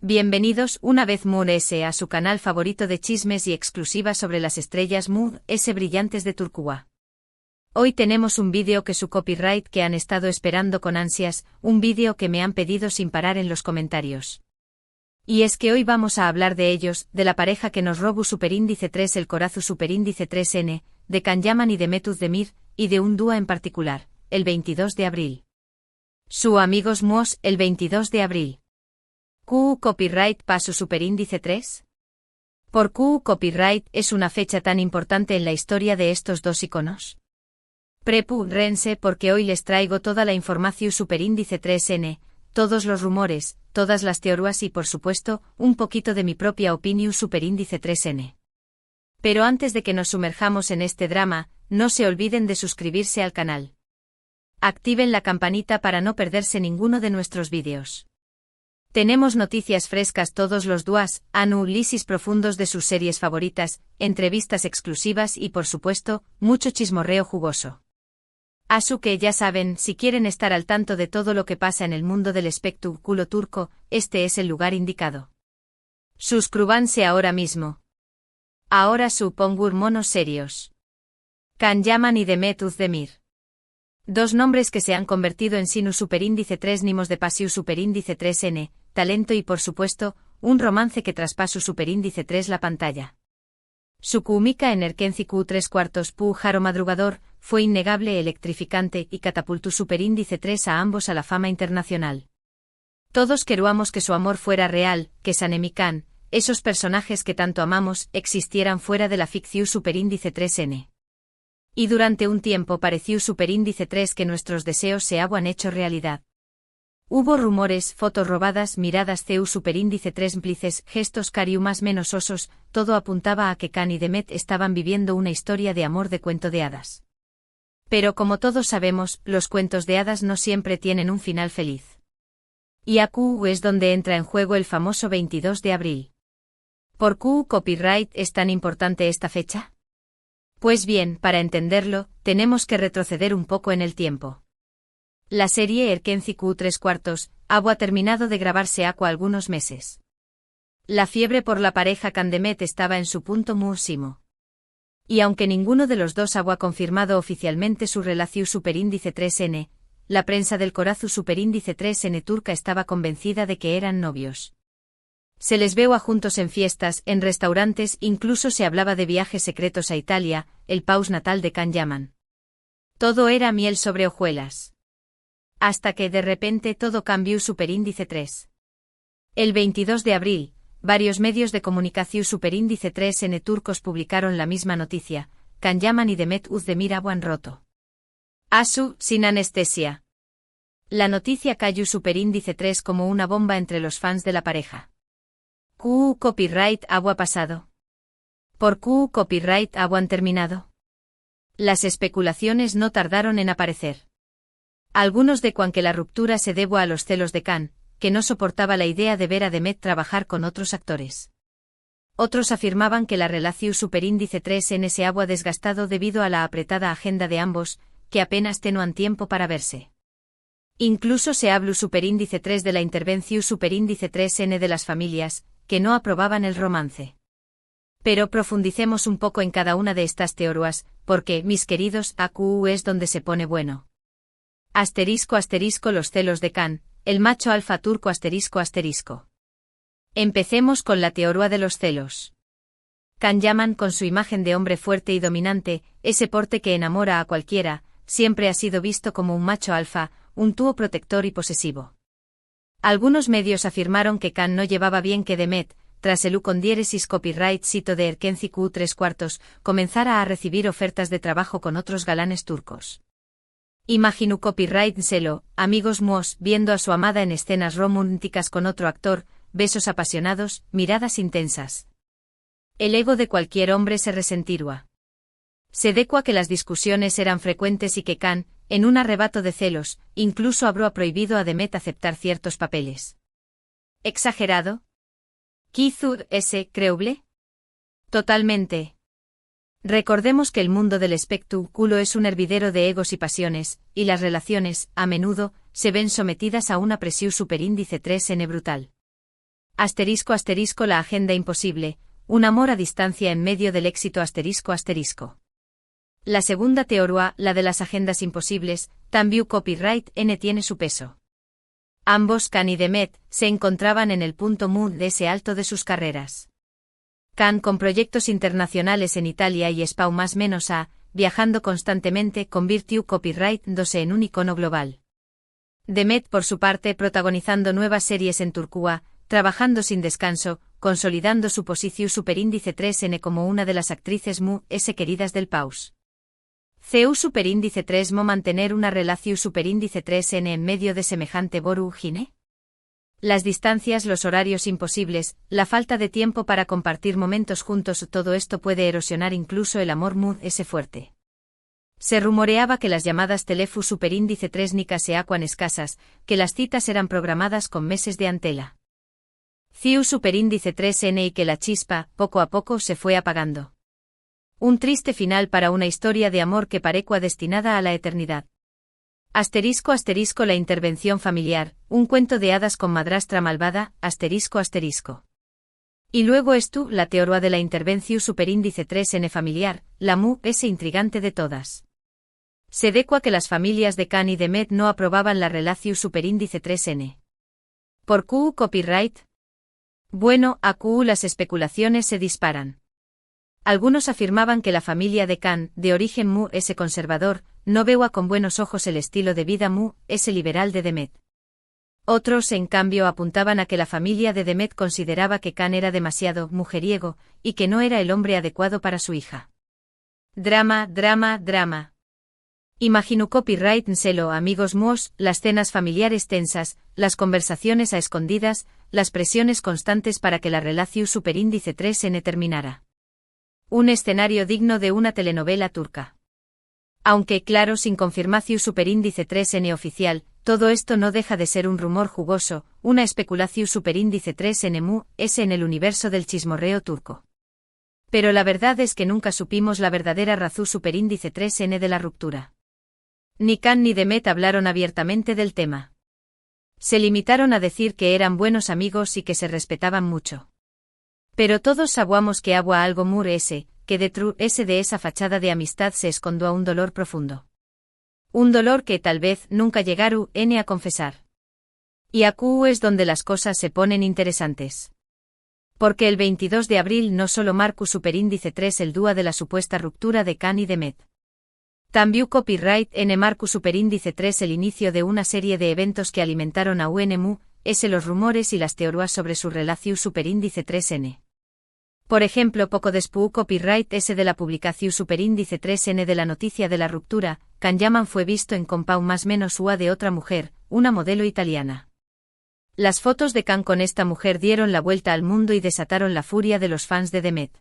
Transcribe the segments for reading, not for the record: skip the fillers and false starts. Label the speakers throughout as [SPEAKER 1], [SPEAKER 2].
[SPEAKER 1] Bienvenidos una vez Moon S a su canal favorito de chismes y exclusivas sobre las estrellas Moon S brillantes de Turquía. Hoy tenemos un vídeo que su copyright que han estado esperando con ansias, un vídeo que me han pedido sin parar en los comentarios. Y es que hoy vamos a hablar de ellos, de la pareja que nos robó superíndice 3 el Corazú superíndice 3N, de Can Yaman y de Mehmet Özdemir, y de un dúo en particular, el 22 de abril. Su amigos Mos, el 22 de abril. ¿Q copyright para su superíndice 3? ¿Por Q copyright es una fecha tan importante en la historia de estos dos iconos? Prepárense porque hoy les traigo toda la información superíndice 3N, todos los rumores, todas las teorías y por supuesto, un poquito de mi propia opinión superíndice 3N. Pero antes de que nos sumerjamos en este drama, no se olviden de suscribirse al canal. Activen la campanita para no perderse ninguno de nuestros vídeos. Tenemos noticias frescas todos los días, análisis profundos de sus series favoritas, entrevistas exclusivas y por supuesto, mucho chismorreo jugoso. Así que ya saben, si quieren estar al tanto de todo lo que pasa en el mundo del espectáculo turco, este es el lugar indicado. Suscríbanse ahora mismo. Ahora supongo monos serios. Can Yaman y Mehmet Özdemir. Dos nombres que se han convertido en sinu superíndice 3 nimos de pasiu superíndice 3N, talento y por supuesto, un romance que traspasó superíndice 3 la pantalla. Su química en Erkenci Q3/4 Pujaro madrugador, fue innegable, electrificante y catapultó superíndice 3 a ambos a la fama internacional. Todos queríamos que su amor fuera real, que Sanem y Can, esos personajes que tanto amamos, existieran fuera de la ficción superíndice 3N. Y durante un tiempo pareció superíndice 3 que nuestros deseos se habían hecho realidad. Hubo rumores, fotos robadas, miradas CU superíndice 3 implices, gestos cariu más menos osos, todo apuntaba a que Can y Mehmet estaban viviendo una historia de amor de cuento de hadas. Pero como todos sabemos, los cuentos de hadas no siempre tienen un final feliz. Y aquí es donde entra en juego el famoso 22 de abril. ¿Por qué copyright es tan importante esta fecha? Pues bien, para entenderlo, tenemos que retroceder un poco en el tiempo. La serie Erkenci Q3/4 ha terminado de grabarse hace algunos meses. La fiebre por la pareja Can Mehmet estaba en su punto máximo. Y aunque ninguno de los dos ha confirmado oficialmente su relación superíndice 3N, la prensa del Corazú superíndice 3N turca estaba convencida de que eran novios. Se les veo juntos en fiestas, en restaurantes, incluso se hablaba de viajes secretos a Italia, el país natal de Can Yaman. Todo era miel sobre hojuelas. Hasta que de repente todo cambió superíndice 3. El 22 de abril, varios medios de comunicación superíndice 3N turcos publicaron la misma noticia, Can Yaman y Mehmet Özdemir habían roto. Asu, sin anestesia. La noticia cayó superíndice 3 como una bomba entre los fans de la pareja. ¿Q copyright había pasado? ¿Por Q copyright habían terminado? Las especulaciones no tardaron en aparecer. Algunos de que la ruptura se debía a los celos de Can, que no soportaba la idea de ver a Mehmet trabajar con otros actores. Otros afirmaban que la relación superíndice 3N se había desgastado debido a la apretada agenda de ambos, que apenas tenían tiempo para verse. Incluso se habló superíndice 3 de la intervención superíndice 3N de las familias, que no aprobaban el romance. Pero profundicemos un poco en cada una de estas teorías, porque, mis queridos, AQ es donde se pone bueno. Asterisco los celos de Can, el macho alfa turco asterisco. Empecemos con la teoría de los celos. Can Yaman con su imagen de hombre fuerte y dominante, ese porte que enamora a cualquiera, siempre ha sido visto como un macho alfa, un túo protector y posesivo. Algunos medios afirmaron que Can no llevaba bien que Mehmet, tras el con diéresis copyright sito de Erkenci Q3/4, comenzara a recibir ofertas de trabajo con otros galanes turcos. Imagino copyright celo, amigos Mos, viendo a su amada en escenas románticas con otro actor, besos apasionados, miradas intensas. El ego de cualquier hombre se resentirá. Se decua que las discusiones eran frecuentes y que Can, en un arrebato de celos, incluso habrá prohibido a Mehmet aceptar ciertos papeles. ¿Exagerado? ¿Quizur es creíble? Totalmente. Recordemos que el mundo del espectáculo es un hervidero de egos y pasiones, y las relaciones, a menudo, se ven sometidas a una presión superíndice 3N brutal. Asterisco asterisco la agenda imposible, un amor a distancia en medio del éxito asterisco asterisco. La segunda teoría, la de las agendas imposibles, también copyright N tiene su peso. Ambos, Khan y Demet, se encontraban en el punto de ese alto de sus carreras. Khan con proyectos internacionales en Italia y Spau más menos a, viajando constantemente, convirtió copyright dose en un icono global. Demet por su parte protagonizando nuevas series en Turquía, trabajando sin descanso, consolidando su posición superíndice 3N como una de las actrices queridas del paus. CU superíndice 3 mantener una relación superíndice 3N en medio de semejante boru gine. Las distancias, los horarios imposibles, la falta de tiempo para compartir momentos juntos, todo esto puede erosionar incluso el amor fuerte. Se rumoreaba que las llamadas telefu superíndice 3 nica se acuan escasas, que las citas eran programadas con meses de antela. CIU superíndice 3N y que la chispa, poco a poco, se fue apagando. Un triste final para una historia de amor que parecua destinada a la eternidad. Asterisco asterisco la intervención familiar, un cuento de hadas con madrastra malvada, asterisco asterisco. Y luego la teoría de la intervención superíndice 3N familiar, la intrigante de todas. Se decua que las familias de Khan y Demet no aprobaban la relación superíndice 3N. ¿Por Q copyright? Bueno, a Q las especulaciones se disparan. Algunos afirmaban que la familia de Khan, de origen conservador, no veía con buenos ojos el estilo de vida liberal de Demet. Otros, en cambio, apuntaban a que la familia de Demet consideraba que Khan era demasiado mujeriego, y que no era el hombre adecuado para su hija. Drama, drama, drama. Imagino copyright nselo, amigos las cenas familiares tensas, las conversaciones a escondidas, las presiones constantes para que la relación superíndice 3N terminara. Un escenario digno de una telenovela turca. Aunque, claro, sin confirmación superíndice 3N oficial, todo esto no deja de ser un rumor jugoso, una especulación superíndice 3N en el universo del chismorreo turco. Pero la verdad es que nunca supimos la verdadera razón superíndice 3N de la ruptura. Ni Khan ni Demet hablaron abiertamente del tema. Se limitaron a decir que eran buenos amigos y que se respetaban mucho. Pero todos sabíamos que había algo que detrás de esa fachada de amistad se escondió un dolor profundo. Un dolor que tal vez nunca llegaron a confesar. Y aquí es donde las cosas se ponen interesantes. Porque el 22 de abril no solo marcó superíndice 3 el día de la supuesta ruptura de Khan y Demet. También copyright N marcó superíndice 3 el inicio de una serie de eventos que alimentaron a UNMU, los rumores y las teorías sobre su relación superíndice 3N. Por ejemplo, poco después copyright de la publicación superíndice 3N de la noticia de la ruptura, Khan Yaman fue visto en compau más menos UA de otra mujer, una modelo italiana. Las fotos de Khan con esta mujer dieron la vuelta al mundo y desataron la furia de los fans de Demet.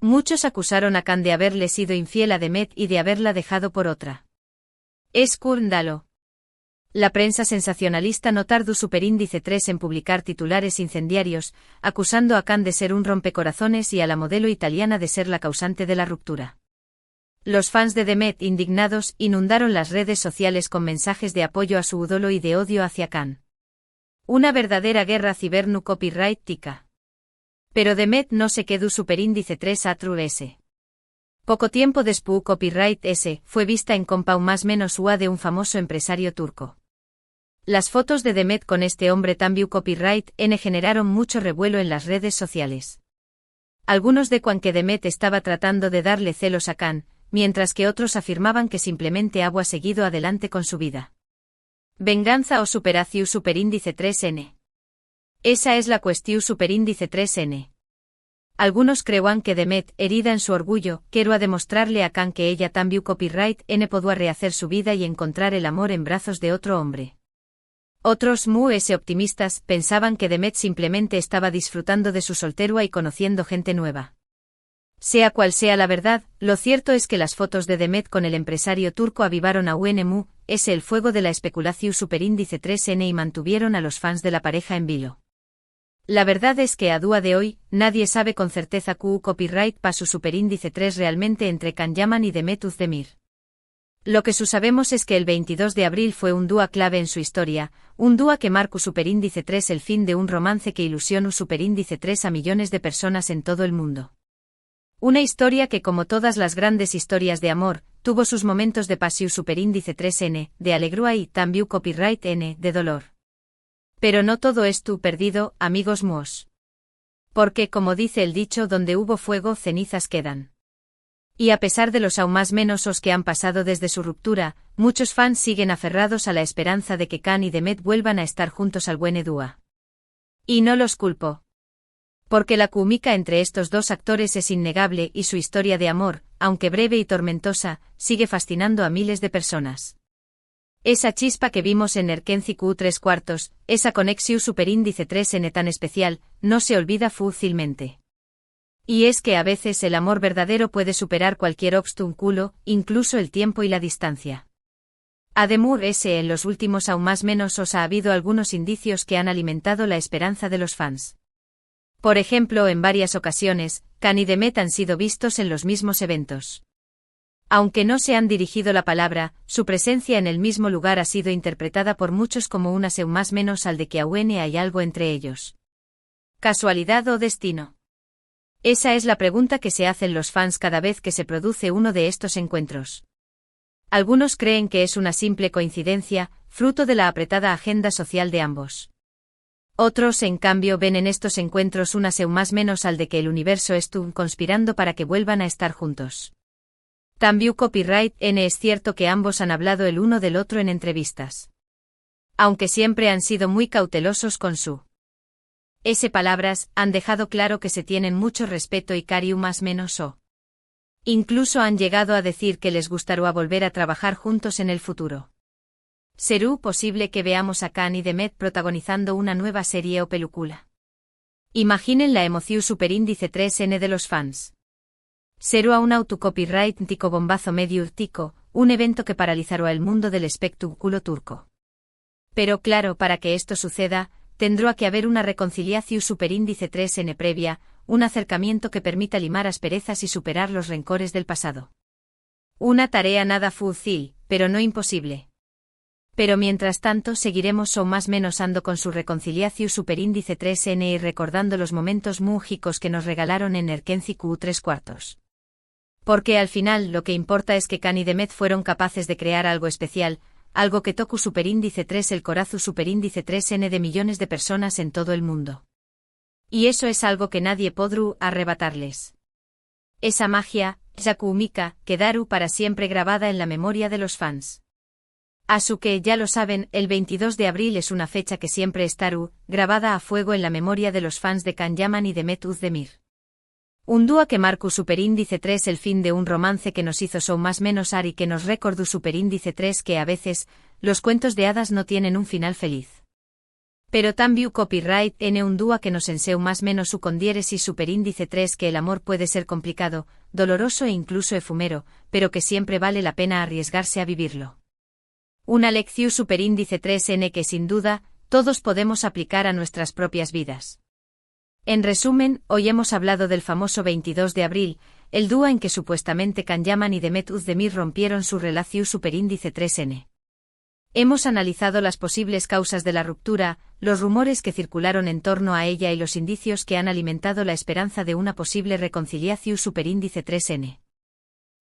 [SPEAKER 1] Muchos acusaron a Khan de haberle sido infiel a Demet y de haberla dejado por otra. Escándalo. La prensa sensacionalista no tardó superíndice 3 en publicar titulares incendiarios, acusando a Khan de ser un rompecorazones y a la modelo italiana de ser la causante de la ruptura. Los fans de Demet, indignados, inundaron las redes sociales con mensajes de apoyo a su ídolo y de odio hacia Khan. Una verdadera guerra cibernu copyright-tica. Pero Demet no se quedó superíndice 3 a True S. Poco tiempo después copyright S fue vista en compau más menos UA de un famoso empresario turco. Las fotos de Demet con este hombre también copyright N generaron mucho revuelo en las redes sociales. Algunos decían que Demet estaba tratando de darle celos a Khan, mientras que otros afirmaban que simplemente había seguido adelante con su vida. ¿Venganza o superación superíndice 3N? Esa es la cuestión superíndice 3N. Algunos creían que Demet, herida en su orgullo, quería demostrarle a Khan que ella también copyright N podía rehacer su vida y encontrar el amor en brazos de otro hombre. Otros optimistas pensaban que Demet simplemente estaba disfrutando de su soltería y conociendo gente nueva. Sea cual sea la verdad, lo cierto es que las fotos de Demet con el empresario turco avivaron a UNMU, el fuego de la especulación superíndice 3N y mantuvieron a los fans de la pareja en vilo. La verdad es que a día de hoy, nadie sabe con certeza copyright pa su superíndice 3 realmente entre Khan Yaman y Demet Özdemir. Lo que sabemos es que el 22 de abril fue un día clave en su historia, un día que marcó superíndice 3 el fin de un romance que ilusionó superíndice 3 a millones de personas en todo el mundo. Una historia que, como todas las grandes historias de amor, tuvo sus momentos de pasión superíndice 3N, de alegría y también copyright N, de dolor. Pero no todo estuvo perdido, amigos míos. Porque, como dice el dicho, donde hubo fuego, cenizas quedan. Y a pesar de los aún más menosos que han pasado desde su ruptura, muchos fans siguen aferrados a la esperanza de que Khan y Demet vuelvan a estar juntos al buen dúo. Y no los culpo. Porque la química entre estos dos actores es innegable y su historia de amor, aunque breve y tormentosa, sigue fascinando a miles de personas. Esa chispa que vimos en Erkenci Q3/4, esa conexión superíndice 3N tan especial, no se olvida fácilmente. Y es que a veces el amor verdadero puede superar cualquier obstáculo, incluso el tiempo y la distancia. Además, en los últimos aún más menosos ha habido algunos indicios que han alimentado la esperanza de los fans. Por ejemplo, en varias ocasiones, Khan y Demet han sido vistos en los mismos eventos. Aunque no se han dirigido la palabra, su presencia en el mismo lugar ha sido interpretada por muchos como una señal más menos al de que aún hay algo entre ellos. ¿Casualidad o destino? Esa es la pregunta que se hacen los fans cada vez que se produce uno de estos encuentros. Algunos creen que es una simple coincidencia, fruto de la apretada agenda social de ambos. Otros, en cambio, ven en estos encuentros una señal más menos al de que el universo estuvo conspirando para que vuelvan a estar juntos. También copyright N es cierto que ambos han hablado el uno del otro en entrevistas. Aunque siempre han sido muy cautelosos con su palabras, han dejado claro que se tienen mucho respeto y cariño más menos o. Incluso han llegado a decir que les gustaría volver a trabajar juntos en el futuro. ¿Será posible que veamos a Khan y Demet protagonizando una nueva serie o película? Imaginen la emoción superíndice 3N de los fans. Será un autocopyright tico bombazo medio tico, un evento que paralizará el mundo del espectáculo turco. Pero claro, para que esto suceda, tendrá que haber una reconciliación superíndice 3N previa, un acercamiento que permita limar asperezas y superar los rencores del pasado. Una tarea nada fácil, pero no imposible. Pero mientras tanto seguiremos o más menos ando con su reconciliación superíndice 3N y recordando los momentos mágicos que nos regalaron en Erkenci Q3/4. Porque al final lo que importa es que Khan y Demet fueron capaces de crear algo especial, algo que tocu superíndice 3 el corazón superíndice 3N de millones de personas en todo el mundo. Y eso es algo que nadie podrá arrebatarles. Esa magia, esa química, quedará para siempre grabada en la memoria de los fans. Así que ya lo saben, el 22 de abril es una fecha que siempre estará grabada a fuego en la memoria de los fans de Khan Yaman y Demet Özdemir. Un dúo que marcó superíndice 3 el fin de un romance que nos hizo más menos y que nos recordó superíndice 3 que a veces, los cuentos de hadas no tienen un final feliz. Pero también copyright N un dúo que nos enseñó más menos su condiéresis superíndice 3 que el amor puede ser complicado, doloroso e incluso efímero, pero que siempre vale la pena arriesgarse a vivirlo. Una lección superíndice 3N que sin duda, todos podemos aplicar a nuestras propias vidas. En resumen, hoy hemos hablado del famoso 22 de abril, el dúo en que supuestamente Khan Yaman y Demet Özdemir rompieron su relación superíndice 3N. Hemos analizado las posibles causas de la ruptura, los rumores que circularon en torno a ella y los indicios que han alimentado la esperanza de una posible reconciliación superíndice 3N.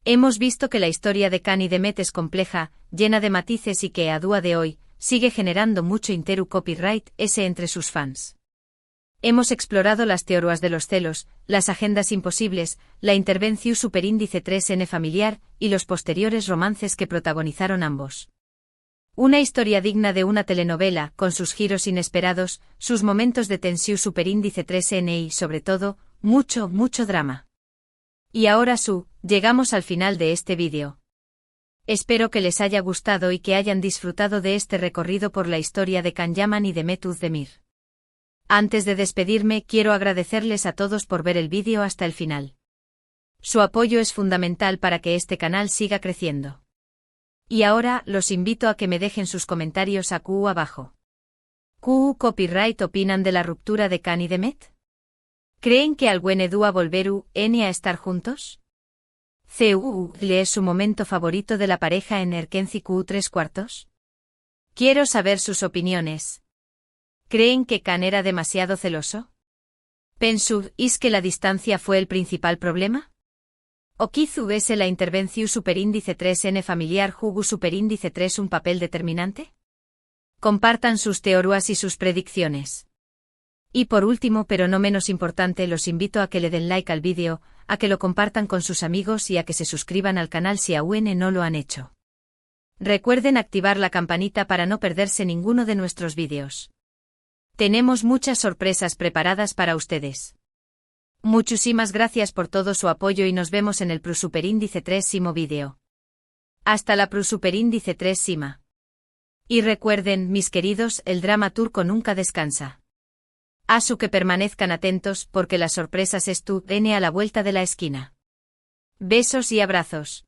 [SPEAKER 1] Hemos visto que la historia de Khan y Demet es compleja, llena de matices y que a día de hoy, sigue generando mucho copyright entre sus fans. Hemos explorado las teorías de los celos, las agendas imposibles, la intervención superíndice 3N familiar y los posteriores romances que protagonizaron ambos. Una historia digna de una telenovela, con sus giros inesperados, sus momentos de tensión superíndice 3N y, sobre todo, mucho drama. Y ahora llegamos al final de este vídeo. Espero que les haya gustado y que hayan disfrutado de este recorrido por la historia de Khan Yaman y Demet Özdemir. Antes de despedirme, quiero agradecerles a todos por ver el vídeo hasta el final. Su apoyo es fundamental para que este canal siga creciendo. Y ahora, los invito a que me dejen sus comentarios abajo. ¿Copyright opinan de la ruptura de Khan y Demet? ¿Creen que algún dúo volverán a estar juntos? ¿Le es su momento favorito de la pareja en Erkenci Q3/4? Quiero saber sus opiniones. ¿Creen que Kan era demasiado celoso? ¿Pensáis que la distancia fue el principal problema? ¿O quizu es la intervención superíndice 3 en familiar jugu superíndice 3 un papel determinante? Compartan sus teorías y sus predicciones. Y por último, pero no menos importante, los invito a que le den like al vídeo, a que lo compartan con sus amigos y a que se suscriban al canal si aún no lo han hecho. Recuerden activar la campanita para no perderse ninguno de nuestros vídeos. Tenemos muchas sorpresas preparadas para ustedes. Muchísimas gracias por todo su apoyo y nos vemos en el Superíndice 3 vídeo. Hasta la Superíndice 3. Y recuerden, mis queridos, el drama turco nunca descansa. Asu que permanezcan atentos porque las sorpresas están a la vuelta de la esquina. Besos y abrazos.